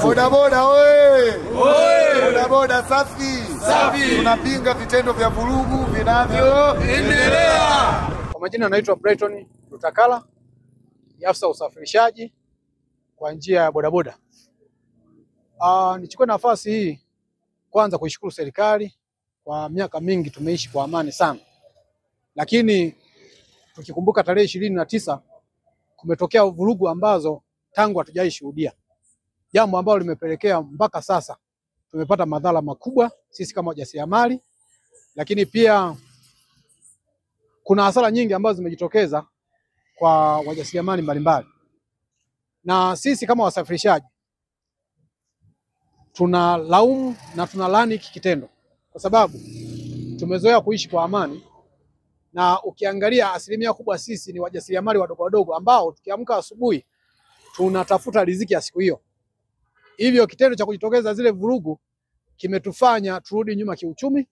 Boda boda oye! Boda boda safi! Safi! Tunapinga vitendo vya vurugu vinavyoendelea. Kwa majina naitwa Brighton Lutakala, ni afisa usafirishaji kwa njia ya bodaboda. Nichukue nafasi hii kwanza kuishukuru serikali. Kwa miaka mingi tumeishi kwa amani sana, lakini tukikumbuka tarehe 29 kumetokea vurugu ambazo tangu hatujaishuhudia, jambo ambalo limepelekea mpaka sasa tumepata madhara makubwa sisi kama wajasiriamali, lakini pia kuna hasara nyingi ambazo zimejitokeza kwa wajasiriamali mbalimbali, na sisi kama wasafirishaji tunalaumu na tunalaani hiki kitendo kwa sababu tumezoea kuishi kwa amani, na ukiangalia asilimia kubwa sisi ni wajasiriamali wadogo wadogo ambao tukiamka asubuhi tunatafuta riziki ya siku hiyo. Hivyo kitendo cha kujitokeza zile vurugu kimetufanya turudi nyuma kiuchumi,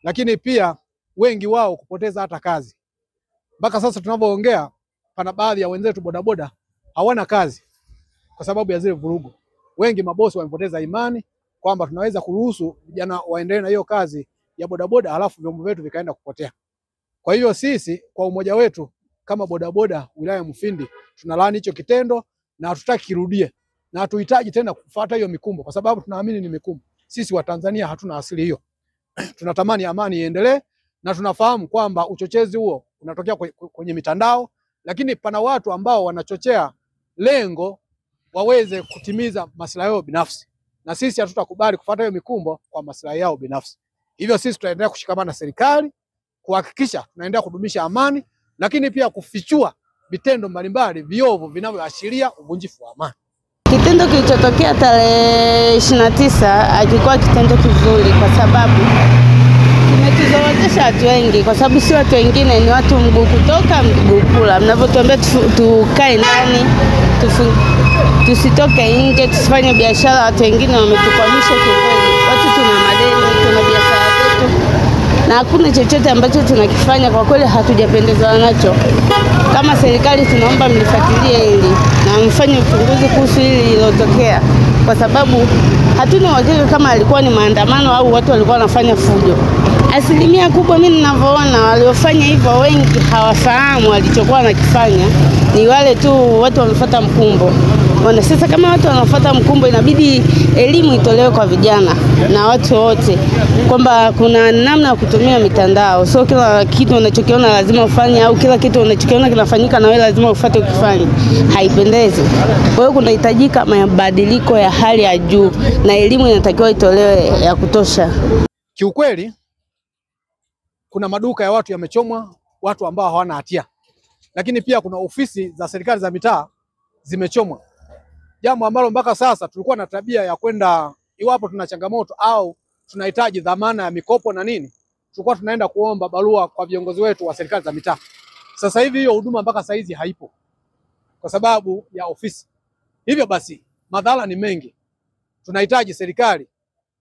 lakini pia wengi wao kupoteza hata kazi. Mpaka sasa tunavyoongea, pana baadhi ya wenzetu bodaboda hawana kazi kwa sababu ya zile vurugu. Wengi mabosi wamepoteza imani kwamba tunaweza kuruhusu vijana waendelee na hiyo kazi ya bodaboda halafu vyombo vyetu vikaenda kupotea. Kwa hiyo sisi kwa umoja wetu kama bodaboda wilaya ya Mufindi tunalaani hicho kitendo na hatutaki kirudie, na hatuhitaji tena kufuata hiyo mikumbo kwa sababu tunaamini ni mikumbo. Sisi wa Tanzania hatuna asili hiyo. Tunatamani amani iendelee, na tunafahamu kwamba uchochezi huo unatokea kwenye mitandao, lakini pana watu ambao wanachochea lengo waweze kutimiza maslahi yao binafsi, na sisi hatutakubali kufuata hiyo mikumbo kwa maslahi yao binafsi. Hivyo sisi tutaendelea kushikamana na serikali kuhakikisha tunaendelea kudumisha amani, lakini pia kufichua vitendo mbalimbali viovu vinavyoashiria uvunjifu wa amani. Kitendo kilichotokea tarehe 29 hakikuwa kitendo kizuri kwa sababu kimetuzorotesha watu wengi, kwa sababu si watu wengine, ni watu mguu kutoka mguu kula. Mnavyotuambia tukae ndani, tusitoke nje, tusifanye biashara, watu wengine wametukwamisha kikweli. Watu tuna madeni, tuna biashara zetu, na hakuna chochote ambacho tunakifanya. Kwa kweli hatujapendezwa nacho. Kama serikali tunaomba mlifuatilie hili na mfanye uchunguzi kuhusu hili lililotokea, kwa sababu hatuna uhakika kama alikuwa ni maandamano au watu walikuwa wanafanya fujo. Asilimia kubwa mimi ninavyoona waliofanya hivyo wengi hawafahamu walichokuwa wanakifanya, ni wale tu watu wamefuata mkumbo. Sasa kama watu wanafuata mkumbo, inabidi elimu itolewe kwa vijana na watu wote kwamba kuna namna ya kutumia mitandao. Sio kila kitu unachokiona lazima ufanye, au kila kitu unachokiona kinafanyika na wewe lazima ufuate ukifanye. Haipendezi. Kwa hiyo kunahitajika mabadiliko ya hali ya juu na elimu inatakiwa itolewe ya kutosha. Kiukweli kuna maduka ya watu yamechomwa, watu ambao hawana hatia. Lakini pia kuna ofisi za serikali za mitaa zimechomwa. Jambo ambalo mpaka sasa tulikuwa na tabia ya kwenda, iwapo tuna changamoto au tunahitaji dhamana ya mikopo na nini, tulikuwa tunaenda kuomba barua kwa viongozi wetu wa serikali za mitaa. Sasa hivi hiyo huduma mpaka saizi haipo kwa sababu ya ofisi. Hivyo basi madhara ni mengi. Tunahitaji serikali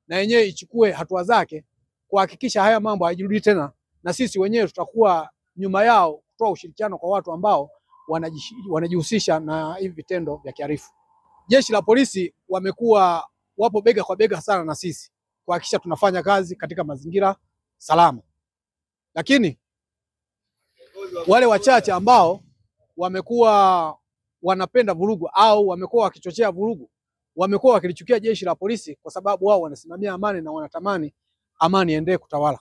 na yenyewe ichukue hatua zake kuhakikisha haya mambo hayajirudi tena, na sisi wenyewe tutakuwa nyuma yao kutoa ushirikiano kwa watu ambao wanajihusisha na hivi vitendo vya kihalifu. Jeshi la polisi wapo bega kwa bega sana na sisi kuhakikisha tunafanya kazi katika mazingira salama, lakini wale wachache ambao wamekuwa wanapenda vurugu au wamekuwa wakichochea vurugu, wamekuwa wakilichukia jeshi la polisi kwa sababu wao wanasimamia amani na wanatamani amani iendelee kutawala.